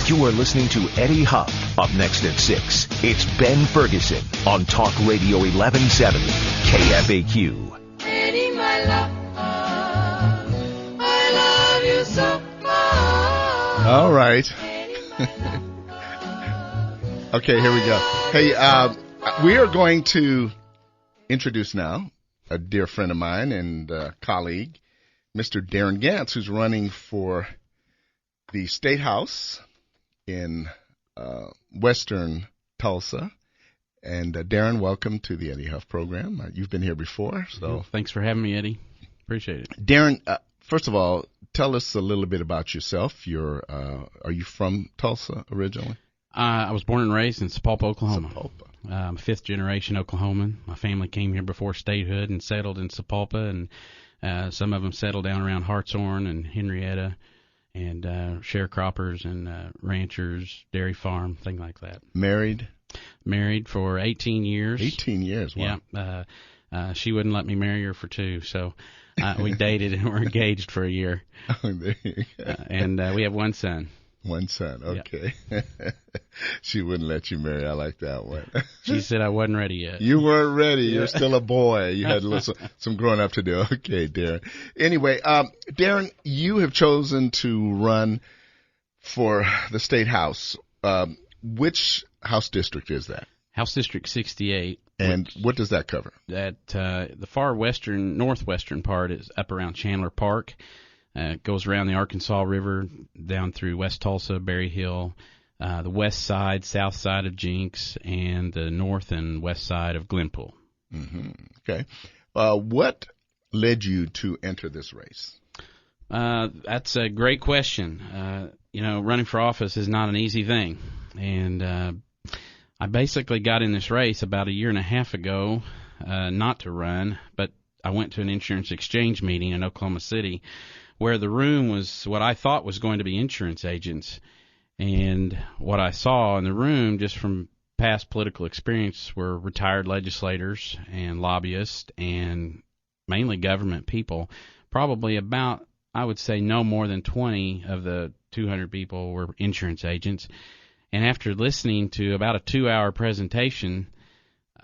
You are listening to Eddie Huff. Up next at 6, it's Ben Ferguson on Talk Radio 1170 KFAQ. Eddie, my love, I love you so much. All right. Okay, here we go. Hey, we are going to introduce now a dear friend of mine and colleague, Mr. Darren Gantz, who's running for the State House in western Tulsa. And Darren, welcome to the Eddie Huff program. You've been here before, so thanks for having me, Eddie. Appreciate it. Darren, first of all, tell us a little bit about yourself. Are you from Tulsa originally? I was born and raised in Sapulpa, Oklahoma. Sapulpa. I'm a fifth-generation Oklahoman. My family came here before statehood and settled in Sapulpa, and some of them settled down around Hartshorn and Henrietta, and sharecroppers and ranchers, dairy farm, thing like that. Married? Married for 18 years. 18 years, wow. Yeah. She wouldn't let me marry her for 2, so we dated and were engaged for a year. Oh, there you go. And we have one son. One son, okay. Yeah. She wouldn't let you marry. I like that one. She said I wasn't ready yet. You weren't ready. You're still a boy. You had some growing up to do. Okay, Darren. Anyway, Darren, you have chosen to run for the State House. Which House district is that? House District 68. And what does that cover? That the far northwestern part is up around Chandler Park. It goes around the Arkansas River, down through West Tulsa, Berry Hill, the west side, south side of Jinx, and the north and west side of Glenpool. Mm-hmm. Okay. What led you to enter this race? That's a great question. Running for office is not an easy thing. And I basically got in this race about a year and a half ago, not to run, but I went to an insurance exchange meeting in Oklahoma City, where the room was what I thought was going to be insurance agents. And what I saw in the room, just from past political experience, were retired legislators and lobbyists and mainly government people. Probably about, I would say, no more than 20 of the 200 people were insurance agents. And after listening to about a 2-hour presentation,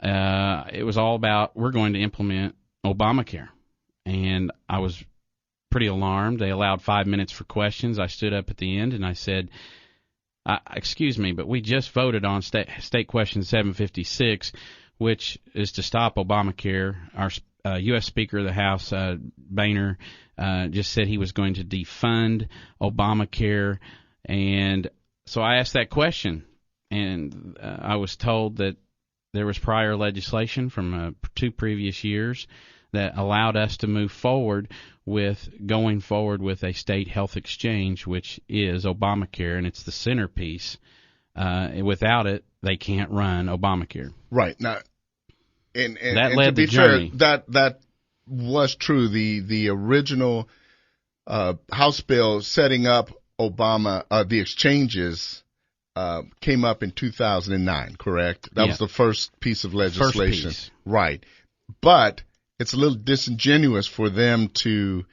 it was all about, we're going to implement Obamacare. And I was pretty alarmed. They allowed 5 minutes for questions. I stood up at the end and I said, excuse me, but we just voted on State Question 756, which is to stop Obamacare. Our U.S. Speaker of the House, Boehner, just said he was going to defund Obamacare. And so I asked that question, and I was told that there was prior legislation from 2 previous years that allowed us to move forward with going forward with a state health exchange, which is Obamacare, and it's the centerpiece. Without it, they can't run Obamacare. Right. Now, and that led to be the journey. Fair, that was true. The original House bill setting up the exchanges came up in 2009, correct? That was the first piece of legislation. First piece. Right. But it's a little disingenuous for them to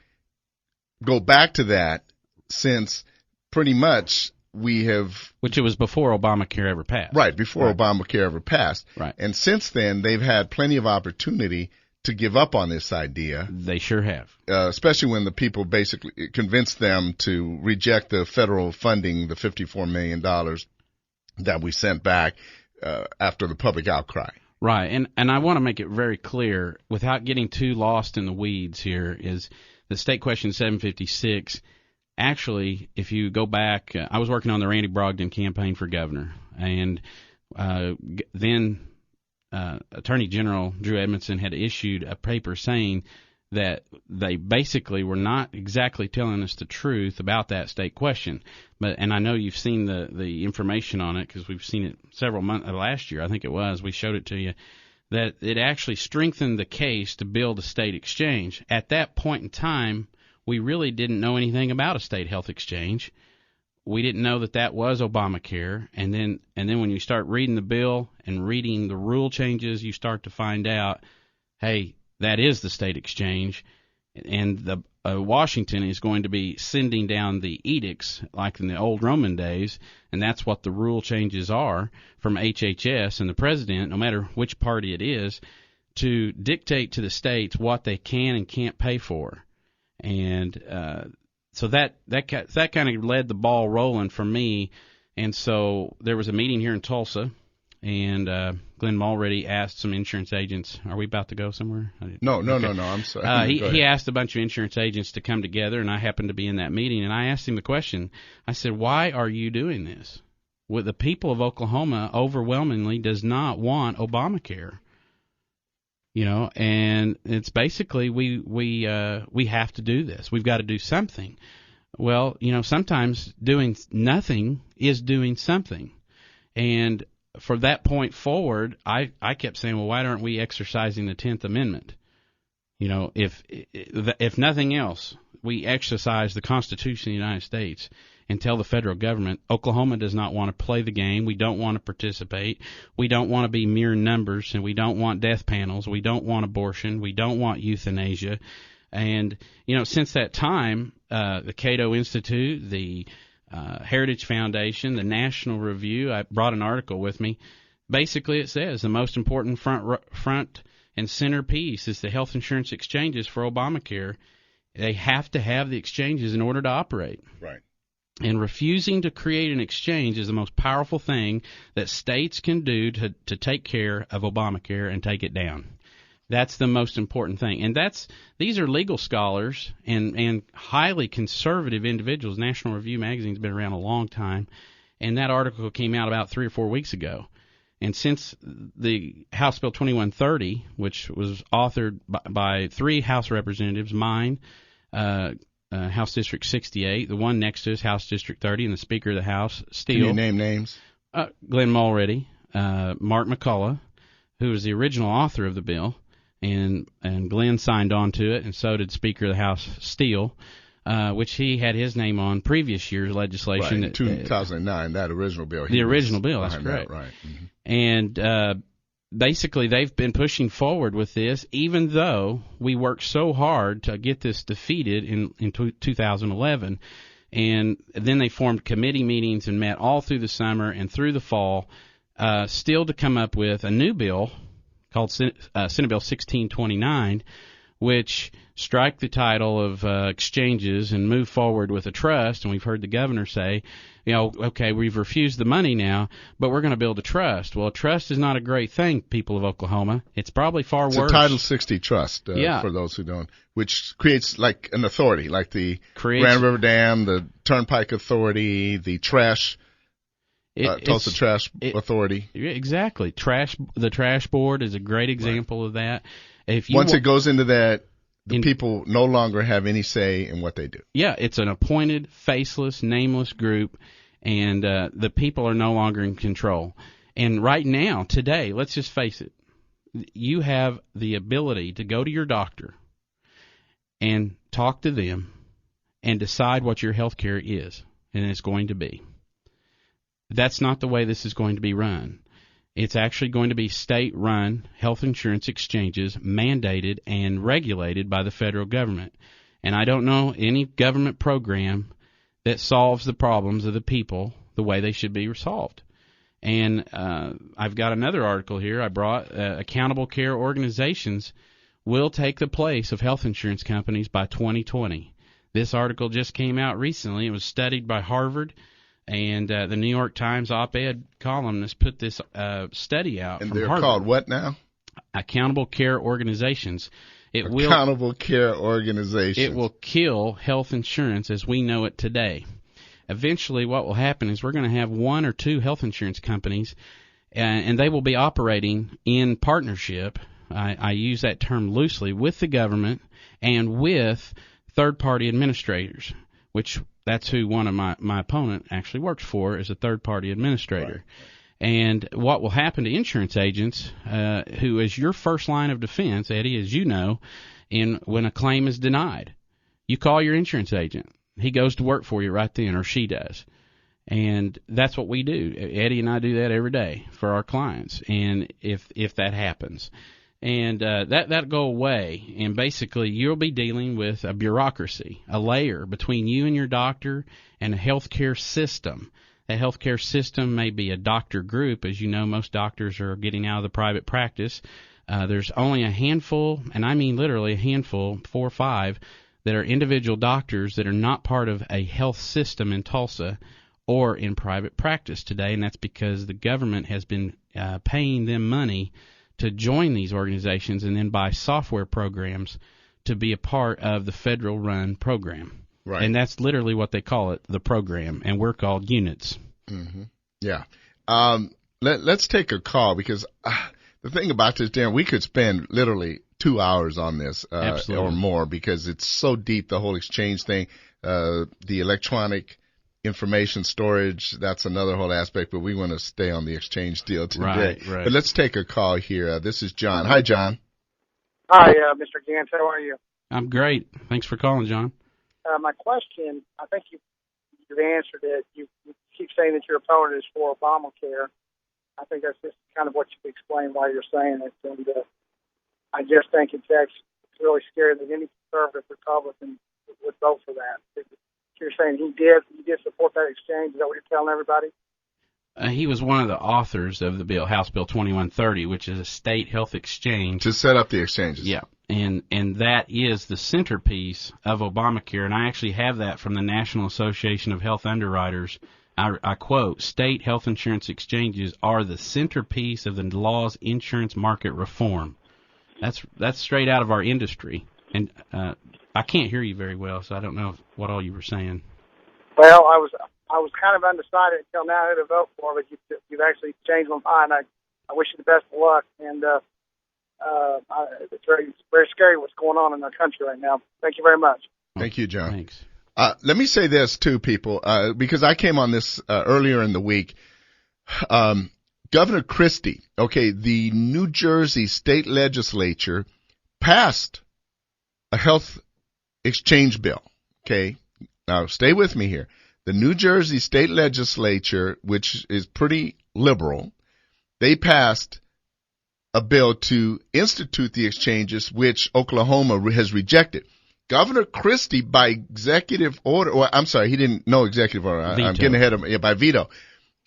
go back to that, since pretty much we have... Which it was before Obamacare ever passed. Right, before Obamacare ever passed. Right. And since then, they've had plenty of opportunity to give up on this idea. They sure have. Especially when the people basically convinced them to reject the federal funding, the $54 million that we sent back after the public outcry. Right, and I want to make it very clear, without getting too lost in the weeds here, is the State Question 756. Actually, if you go back, I was working on the Randy Brogdon campaign for governor, and then Attorney General Drew Edmondson had issued a paper saying that they basically were not exactly telling us the truth about that state question. And I know you've seen the information on it, because we've seen it several months last year, I think it was. We showed it to you, that it actually strengthened the case to build a state exchange. At that point in time, we really didn't know anything about a state health exchange. We didn't know that was Obamacare. And then when you start reading the bill and reading the rule changes, you start to find out, hey, that is the state exchange. and the Washington is going to be sending down the edicts like in the old Roman days, and that's what the rule changes are from HHS and the president, no matter which party it is, to dictate to the states what they can and can't pay for. And so that kind of led the ball rolling for me. And so there was a meeting here in Tulsa, and Glenn Mulready asked some insurance agents. Are we about to go somewhere? No. I'm sorry. He asked a bunch of insurance agents to come together, and I happened to be in that meeting. And I asked him the question. I said, "Why are you doing this? Well, the people of Oklahoma overwhelmingly does not want Obamacare." And it's basically we have to do this. We've got to do something. Well, sometimes doing nothing is doing something. And for that point forward, I kept saying, well, why aren't we exercising the 10th Amendment? If nothing else, we exercise the Constitution of the United States and tell the federal government, Oklahoma does not want to play the game. We don't want to participate. We don't want to be mere numbers, and we don't want death panels. We don't want abortion. We don't want euthanasia. And, since that time, the Cato Institute, the Heritage Foundation, the National Review, I brought an article with me. Basically, it says the most important front and center piece is the health insurance exchanges for Obamacare. They have to have the exchanges in order to operate. Right. And refusing to create an exchange is the most powerful thing that states can do to take care of Obamacare and take it down. That's the most important thing. And these are legal scholars and highly conservative individuals. National Review magazine's been around a long time, and that article came out about 3 or 4 weeks ago. And since the House Bill 2130, which was authored by 3 House representatives, mine, House District 68, the one next to us, House District 30, and the Speaker of the House, Steele. Can you name names? Glenn Mulready, Mark McCullough, who was the original author of the bill, and Glenn signed on to it, and so did Speaker of the House Steele, which he had his name on previous year's legislation. Right, in 2009, that original bill. The original bill, that's correct. That, right. Mm-hmm. And basically, they've been pushing forward with this, even though we worked so hard to get this defeated in 2011. And then they formed committee meetings and met all through the summer and through the fall, still to come up with a new bill called Senate Bill 1629, which strike the title of exchanges and move forward with a trust. And we've heard the governor say, okay, we've refused the money now, but we're going to build a trust. Well, a trust is not a great thing, people of Oklahoma. It's probably far worse. It's a Title 60 trust, for those who don't, which creates like an authority, like the Grand River Dam, the Turnpike Authority, the Trash Tulsa Trash Authority. Exactly. The Trash Board is a great example of that. Once it goes into that, people no longer have any say in what they do. Yeah, it's an appointed, faceless, nameless group, and the people are no longer in control. And right now, today, let's just face it, you have the ability to go to your doctor and talk to them and decide what your health care is, and it's going to be. That's not the way this is going to be run. It's actually going to be state-run health insurance exchanges mandated and regulated by the federal government. And I don't know any government program that solves the problems of the people the way they should be solved. And I've got another article here I brought. Accountable care organizations will take the place of health insurance companies by 2020. This article just came out recently. It was studied by Harvard. And the New York Times op-ed columnist put this study out. And from they're Harvard. Called what now? Accountable care organizations. Accountable care organizations. It will kill health insurance as we know it today. Eventually, what will happen is we're going to have 1 or 2 health insurance companies, and they will be operating in partnership. I use that term loosely, with the government and with third-party administrators, which that's who one of my opponent actually works for, is a third-party administrator. Right. And what will happen to insurance agents, who is your first line of defense, Eddie, as you know, when a claim is denied, you call your insurance agent. He goes to work for you right then, or she does. And that's what we do. Eddie and I do that every day for our clients. And if that happens, And that'll go away, and basically you'll be dealing with a bureaucracy, a layer between you and your doctor and a healthcare system. A healthcare system may be a doctor group. As you know, most doctors are getting out of the private practice. There's only a handful, and I mean literally a handful, 4 or 5, that are individual doctors that are not part of a health system in Tulsa or in private practice today, and that's because the government has been paying them money to join these organizations and then buy software programs to be a part of the federal-run program. Right. And that's literally what they call it, the program, and we're called units. Mm-hmm. Yeah. Let's take a call, because the thing about this, Darren, we could spend literally 2 hours on this or more, because it's so deep, the whole exchange thing, the electronic information storage, that's another whole aspect, but we want to stay on the exchange deal today. Right. But let's take a call here. This is John. Hi, John. Hi, Mr. Gantz. How are you? I'm great. Thanks for calling, John. My question, I think you've answered it. You keep saying that your opponent is for Obamacare. I think that's just kind of what you explained why you're saying it. And I just think it's really scary that any conservative Republican would vote for that. You're saying he did support that exchange. Is that what you're telling everybody? He was one of the authors of the bill, House Bill 2130, which is a state health exchange. To set up the exchanges. Yeah, and that is the centerpiece of Obamacare, and I actually have that from the National Association of Health Underwriters. I quote, "State health insurance exchanges are the centerpiece of the law's insurance market reform." That's straight out of our industry, and I can't hear you very well, so I don't know what all you were saying. Well, I was kind of undecided until now who to vote for, but you've actually changed my mind. I wish you the best of luck, and it's very scary what's going on in our country right now. Thank you very much. Thank you, John. Thanks. Let me say this, too, people, because I came on this earlier in the week. Governor Christie, the New Jersey state legislature passed a health exchange bill, Now, stay with me here. The New Jersey state legislature, which is pretty liberal, they passed a bill to institute the exchanges, which Oklahoma has rejected. Governor Christie, by executive order, or I'm sorry, he didn't know executive order. I'm getting ahead of him. By veto,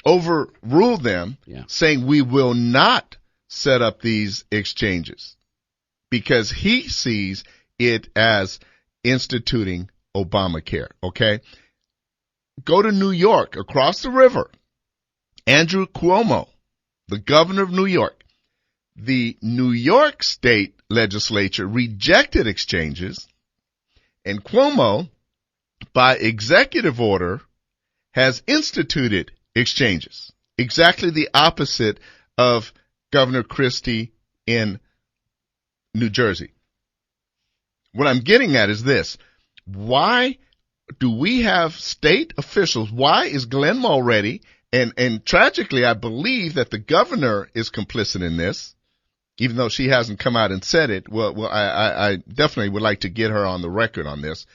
overruled them, saying we will not set up these exchanges because he sees it as instituting Obamacare. Go to New York, across the river. Andrew Cuomo, the governor of New York. The New York state legislature rejected exchanges, and Cuomo, by executive order, has instituted exchanges. Exactly the opposite of Governor Christie in New Jersey. What I'm getting at is this. Why do we have state officials? Why is Glenn Mulready, and tragically, I believe that the governor is complicit in this, even though she hasn't come out and said it. Well, I definitely would like to get her on the record on this.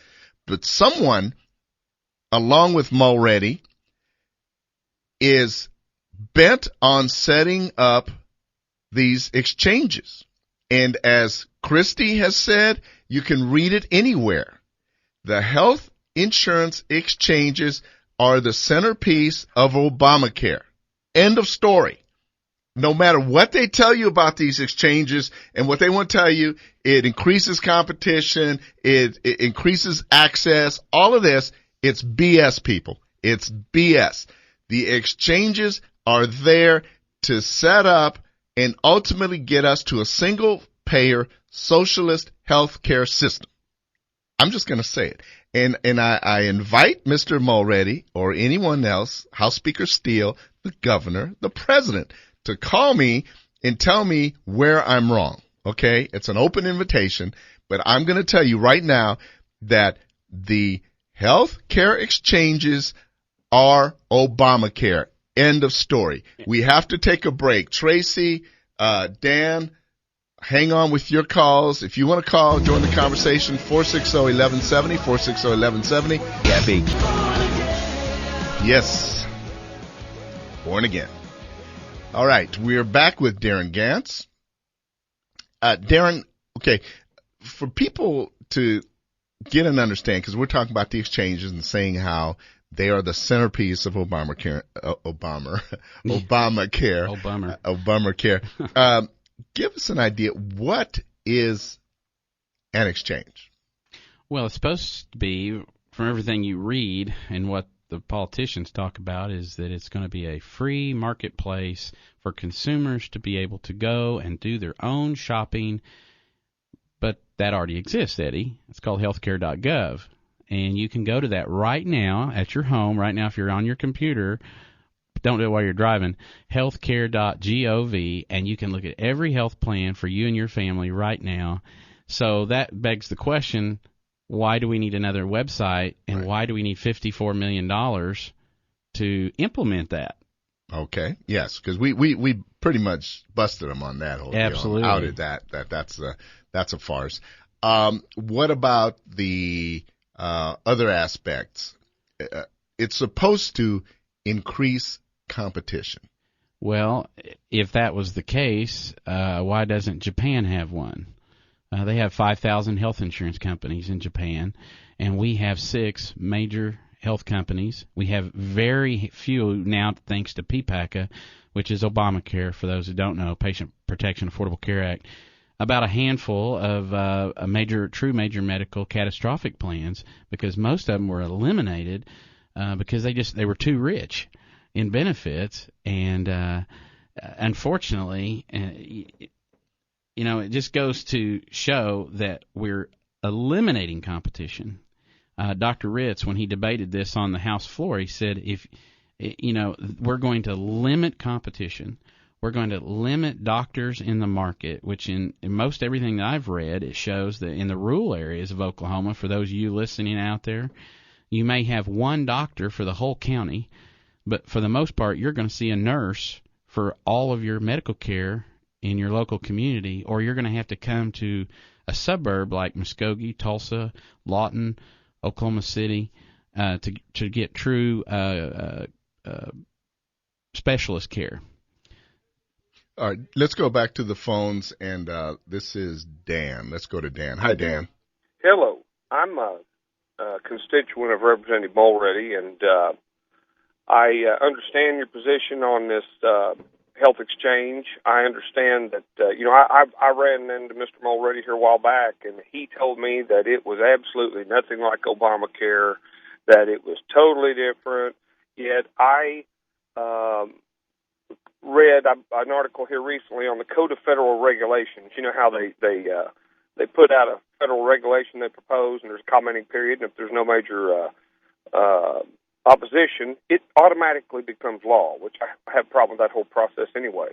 But someone, along with Mulready, is bent on setting up these exchanges. And as Christie has said, you can read it anywhere. The health insurance exchanges are the centerpiece of Obamacare. End of story. No matter what they tell you about these exchanges and what they want to tell you, it increases competition, it increases access, all of this, it's BS, people. It's BS. The exchanges are there to set up and ultimately get us to a single-payer socialist health care system. I'm just going to say it. And I invite Mr. Mulready or anyone else, House Speaker Steele, the governor, the president, to call me and tell me where I'm wrong. It's an open invitation, but I'm going to tell you right now that the health care exchanges are Obamacare. End of story. We have to take a break. Tracy, Dan, hang on with your calls. If you want to call, join the conversation, 460-1170, 460-1170. KFAQ. Yes. Born again. All right. We're back with Darren Gantz. Darren, okay, for people to get an understanding, because we're talking about the exchanges and saying how they are the centerpiece of Obamacare. Obamacare. Give us an idea. What is an exchange? Well, it's supposed to be, from everything you read and what the politicians talk about, is that it's going to be a free marketplace for consumers to be able to go and do their own shopping. But that already exists, Eddie. It's called healthcare.gov. And you can go to that right now at your home, right now if you're on your computer. Don't do it while you're driving. Healthcare.gov, and you can look at every health plan for you and your family right now. So that begs the question, why do we need another website, and why do we need $54 million to implement that? Okay, yes, because we pretty much busted them on that whole Absolutely. deal. Outed that's a farce. What about the other aspects? It's supposed to increase competition. Well, if that was the case, why doesn't Japan have one? They have 5,000 health insurance companies in Japan, and we have 6 major health companies. We have very few now, thanks to PPACA, which is Obamacare, for those who don't know, Patient Protection Affordable Care Act. About a handful of true major medical catastrophic plans, because most of them were eliminated because they were too rich in benefits, and unfortunately, it just goes to show that we're eliminating competition. Dr. Ritz, when he debated this on the House floor, he said, we're going to limit competition. We're going to limit doctors in the market, which in most everything that I've read, it shows that in the rural areas of Oklahoma, for those of you listening out there, you may have one doctor for the whole county, but for the most part, you're going to see a nurse for all of your medical care in your local community, or you're going to have to come to a suburb like Muskogee, Tulsa, Lawton, Oklahoma City to get true specialist care. All right, let's go back to the phones, and this is Dan. Let's go to Dan. Hi, Dan. Hello. I'm a constituent of Representative Mulready, and I understand your position on this health exchange. I understand that, I ran into Mr. Mulready here a while back, and he told me that it was absolutely nothing like Obamacare, that it was totally different. Yet I read an article here recently on the Code of Federal Regulations. You know how they put out a federal regulation they propose, and there's a commenting period, and if there's no major opposition, it automatically becomes law, which I have a problem with that whole process anyway.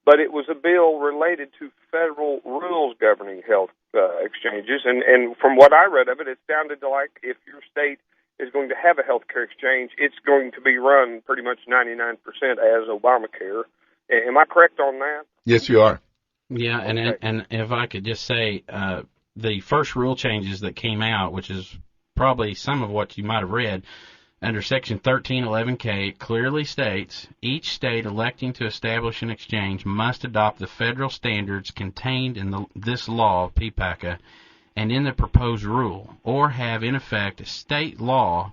But it was a bill related to federal rules governing health exchanges, and from what I read of it, it sounded like if your state is going to have a health care exchange, it's going to be run pretty much 99% as Obamacare. Am I correct on that? Yes, you are. Yeah, Okay. and if I could just say, the first rule changes that came out, which is probably some of what you might have read, under Section 1311K, it clearly states, each state electing to establish an exchange must adopt the federal standards contained in this law, PPACA, and in the proposed rule, or have in effect a state law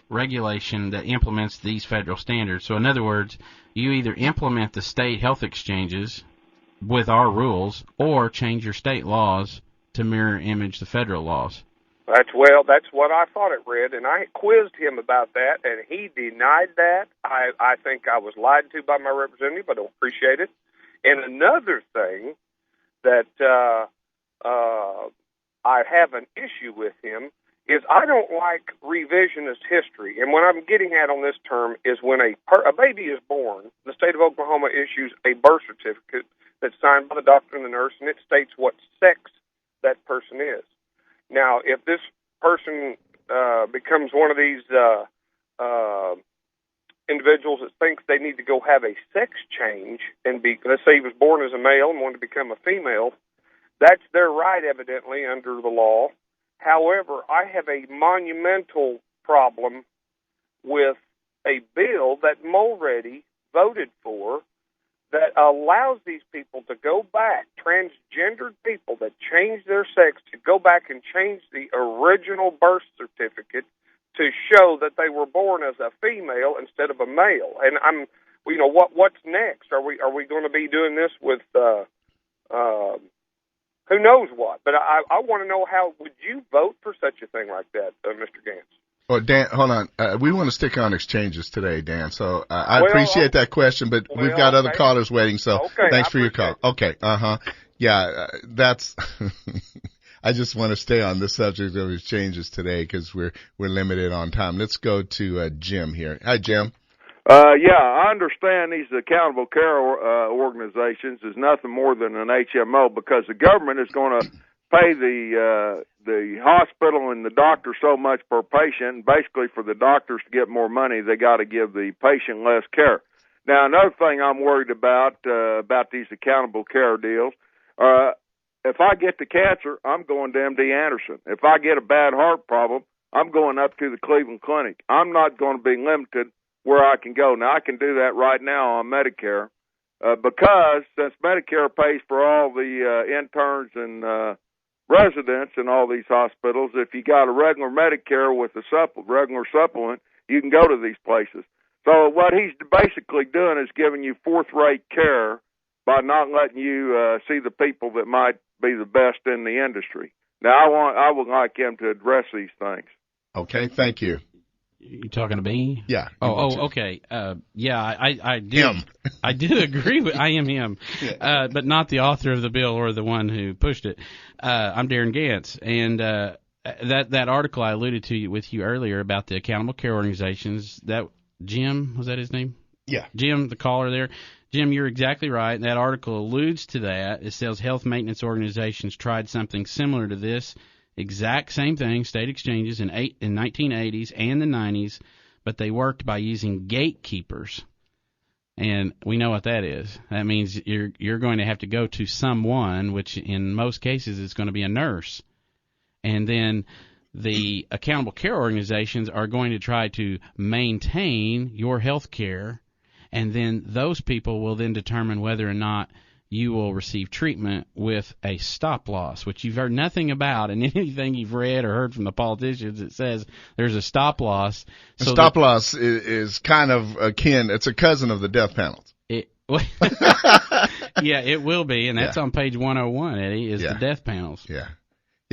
regulation that implements these federal standards. So in other words, you either implement the state health exchanges with our rules, or change your state laws to mirror image the federal laws. That's what I thought it read, and I quizzed him about that, and he denied that. I think I was lied to by my representative. I don't appreciate it. And another thing that I have an issue with him is I don't like revisionist history. And what I'm getting at on this term is when a baby is born, the state of Oklahoma issues a birth certificate that's signed by the doctor and the nurse, and it states what sex that person is. Now, if this person becomes one of these individuals that thinks they need to go have a sex change and let's say he was born as a male and wanted to become a female, that's their right, evidently, under the law. However, I have a monumental problem with a bill that Mulready voted for that allows these people to go back, transgendered people that change their sex, to go back and change the original birth certificate to show that they were born as a female instead of a male. And what's next? Are we going to be doing this with who knows what? But I want to know, how would you vote for such a thing like that, Mr. Gantz? Oh, Dan, hold on. We want to stick on exchanges today, Dan. So I appreciate that question, but we've got other callers waiting. So thanks for your call. Okay. Yeah, that's. I just want to stay on the subject of exchanges today because we're limited on time. Let's go to Jim here. Hi, Jim. Yeah, I understand these accountable care organizations is nothing more than an HMO, because the government is going to pay the hospital and the doctor so much per patient, and basically for the doctors to get more money, they got to give the patient less care. Now, another thing I'm worried about these accountable care deals, if I get the cancer, I'm going to MD Anderson. If I get a bad heart problem, I'm going up to the Cleveland Clinic. I'm not going to be limited where I can go. Now, I can do that right now on Medicare because since Medicare pays for all the interns and residents in all these hospitals, if you got a regular Medicare with a regular supplement, you can go to these places. So what he's basically doing is giving you fourth-rate care by not letting you see the people that might be the best in the industry. Now, I would like him to address these things. Okay, thank you. You talking to me? Yeah. Okay. Yeah, I do. I do agree with. I am him, but not the author of the bill or the one who pushed it. I'm Darren Gantz, and that article I alluded to with you earlier about the accountable care organizations. That Jim, was that his name? Yeah. Jim, the caller there. Jim, you're exactly right. That article alludes to that. It says health maintenance organizations tried something similar to this. Exact same thing, state exchanges in 1980s and the 90s, but they worked by using gatekeepers, and we know what that is. That means you're going to have to go to someone, which in most cases is going to be a nurse, and then the accountable care organizations are going to try to maintain your health care, and then those people will then determine whether or not you will receive treatment with a stop loss, which you've heard nothing about in anything you've read or heard from the politicians. It says there's a stop loss. So stop loss is kind of akin. It's a cousin of the death panels. Yeah, it will be, and that's on page 101, Eddie, is the death panels. Yeah,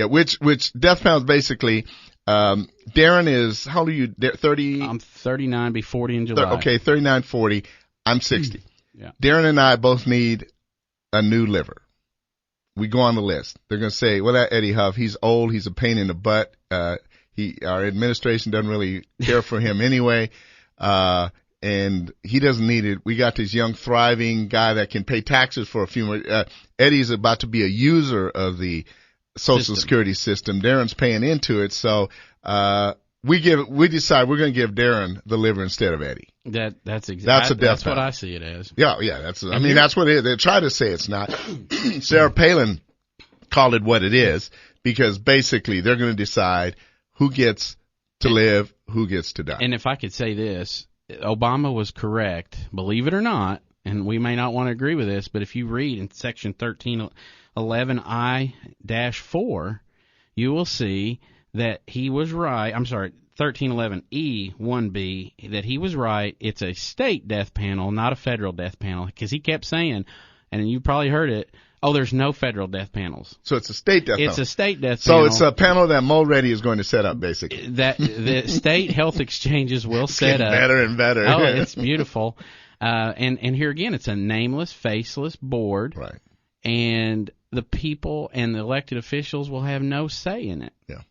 which death panels basically, Darren is, how old are you, 30? I'm 39, be 40 in July. Okay, 39, 40. I'm 60. Yeah. Darren and I both need a new liver. We go on the list. They're going to say, well, that Eddie Huff, he's old, he's a pain in the butt. Our administration doesn't really care for him anyway. And he doesn't need it. We got this young, thriving guy that can pay taxes for a few more. Eddie's about to be a user of the Social Security system. Darren's paying into it. So, we decide we're going to give Darren the liver instead of Eddie. That's exactly. That's what I see it as. Yeah. That's what it is. They try to say it's not. Sarah Palin called it what it is, because basically they're going to decide who gets to live, who gets to die. And if I could say this, Obama was correct, believe it or not, and we may not want to agree with this, but if you read in section 1311I-4, you will see that he was right. I'm sorry, 1311E1B, that he was right. It's a state death panel, not a federal death panel, because he kept saying, and you probably heard it, there's no federal death panels. So it's a state death panel. It's a state death panel. So it's a panel that Mulready is going to set up, basically. That the state health exchanges will set up. Better and better. Oh, it's beautiful. And here again, it's a nameless, faceless board. Right. And the people and the elected officials will have no say in it. Yeah.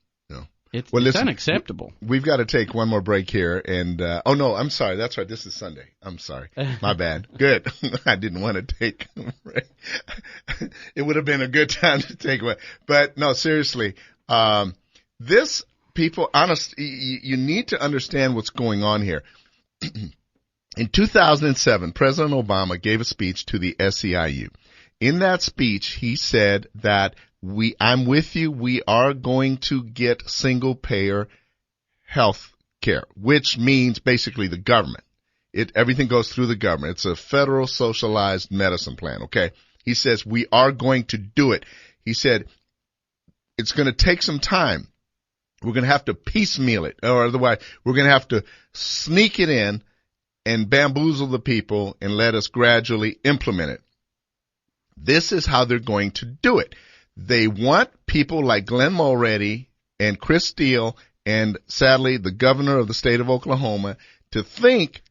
It's listen, unacceptable. We've got to take one more break here. And, I'm sorry. That's right. This is Sunday. I'm sorry. My bad. Good. I didn't want to take a break. It would have been a good time to take one. But no, seriously, you need to understand what's going on here. In 2007, President Obama gave a speech to the SEIU. In that speech, he said that I'm with you. We are going to get single payer health care, which means basically the government Everything goes through the government. It's a federal socialized medicine plan, okay? He says, we are going to do it. He said, it's going to take some time. We're going to have to piecemeal it, or otherwise we're going to have to sneak it in and bamboozle the people and let us gradually implement it. This is how they're going to do it. They want people like Glenn Mulready and Chris Steele and, sadly, the governor of the state of Oklahoma to think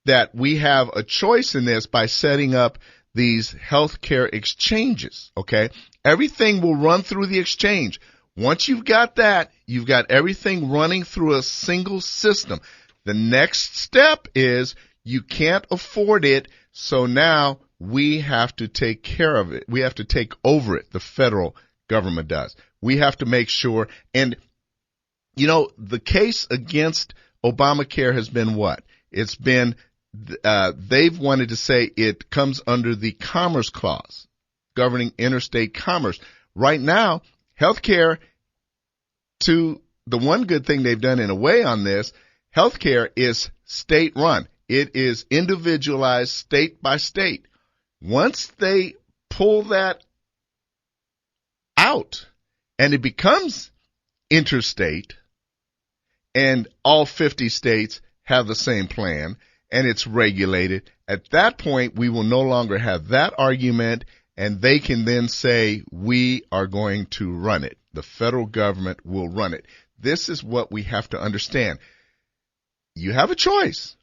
that we have a choice in this by setting up these healthcare exchanges, okay? Everything will run through the exchange. Once you've got that, you've got everything running through a single system. The next step is you can't afford it, so now we have to take care of it. We have to take over it. The federal government does. We have to make sure. And, you know, the case against Obamacare has been what? It's been they've wanted to say it comes under the Commerce Clause, governing interstate commerce. Right now, healthcare, to the one good thing they've done in a way on this, healthcare is state run. It is individualized state by state. Once they pull that out and it becomes interstate and all 50 states have the same plan and it's regulated, at that point we will no longer have that argument, and they can then say we are going to run it. The federal government will run it. This is what we have to understand. You have a choice.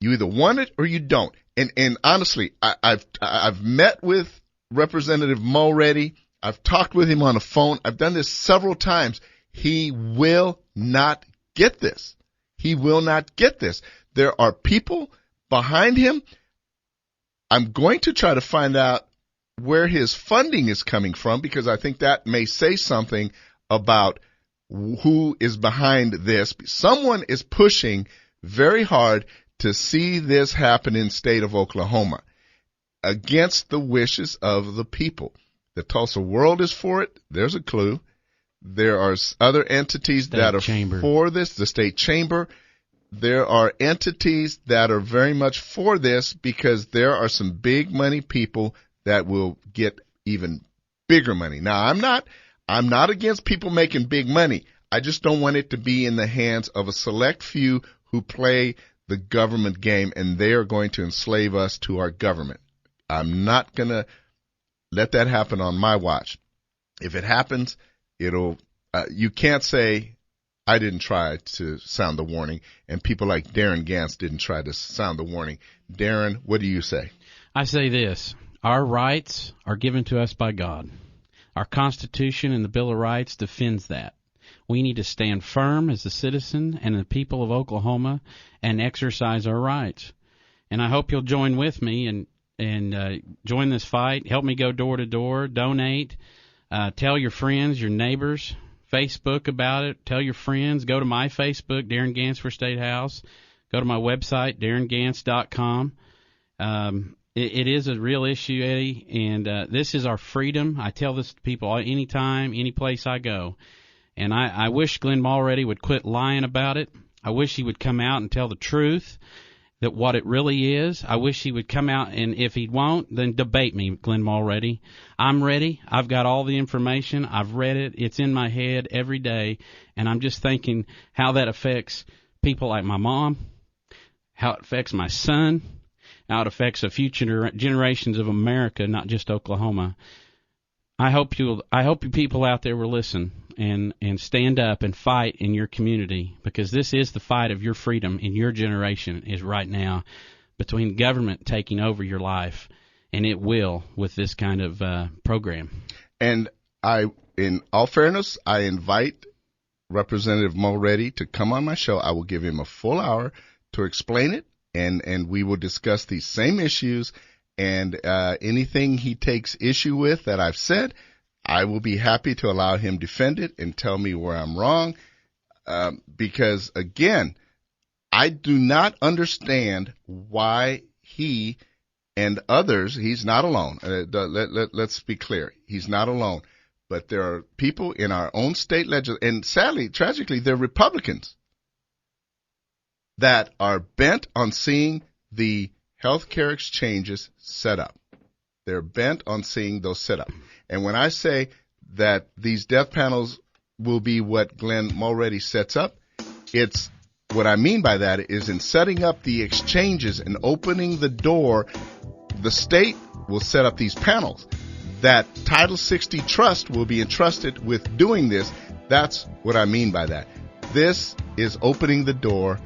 You either want it or you don't. And honestly, I've met with Representative Mulready. I've talked with him on the phone. I've done this several times. He will not get this. He will not get this. There are people behind him. I'm going to try to find out where his funding is coming from, because I think that may say something about who is behind this. Someone is pushing very hard to see this happen in the state of Oklahoma against the wishes of the people. The Tulsa World is for it. There's a clue. There are other entities that are for this, the state chamber. There are entities that are very much for this because there are some big money people that will get even bigger money. Now, I'm not against people making big money. I just don't want it to be in the hands of a select few who play the government game, and they are going to enslave us to our government. I'm not going to let that happen on my watch. If it happens, you can't say I didn't try to sound the warning, and people like Darren Gantz didn't try to sound the warning. Darren, what do you say? I say this. Our rights are given to us by God. Our Constitution and the Bill of Rights defends that. We need to stand firm as a citizen and the people of Oklahoma and exercise our rights. And I hope you'll join with me and join this fight. Help me go door to door, donate, tell your friends, your neighbors, Facebook about it. Tell your friends. Go to my Facebook, Darren Gantz for State House. Go to my website, darrengantz.com. It is a real issue, Eddie, and this is our freedom. I tell this to people anytime, any place I go. And I wish Glenn Mulready would quit lying about it. I wish he would come out and tell the truth, that what it really is. I wish he would come out, and if he won't, then debate me, Glenn Mulready. I'm ready. I've got all the information. I've read it. It's in my head every day, and I'm just thinking how that affects people like my mom, how it affects my son, how it affects the future generations of America, not just Oklahoma. I hope you people out there will listen and stand up and fight in your community, because this is the fight of your freedom in your generation is right now between government taking over your life, and it will with this kind of program. And in all fairness, I invite Representative Mulready to come on my show. I will give him a full hour to explain it, and we will discuss these same issues, and anything he takes issue with that I've said, I will be happy to allow him defend it and tell me where I'm wrong, because, again, I do not understand why he and others, he's not alone. Let's be clear. He's not alone. But there are people in our own state legislature, and sadly, tragically, they're Republicans that are bent on seeing the healthcare exchanges set up. They're bent on seeing those set up. And when I say that these death panels will be what Glenn Mulready sets up, it's what I mean by that is in setting up the exchanges and opening the door, the state will set up these panels. That Title 60 trust will be entrusted with doing this. That's what I mean by that. This is opening the door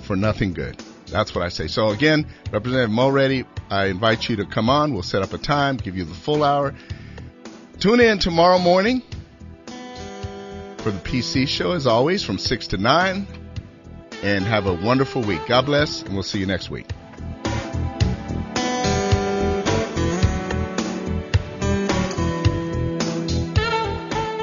for nothing good. That's what I say. So again, Representative Mulready, I invite you to come on. We'll set up a time, give you the full hour. Tune in tomorrow morning for the PC show, as always, from 6 to 9. And have a wonderful week. God bless, and we'll see you next week.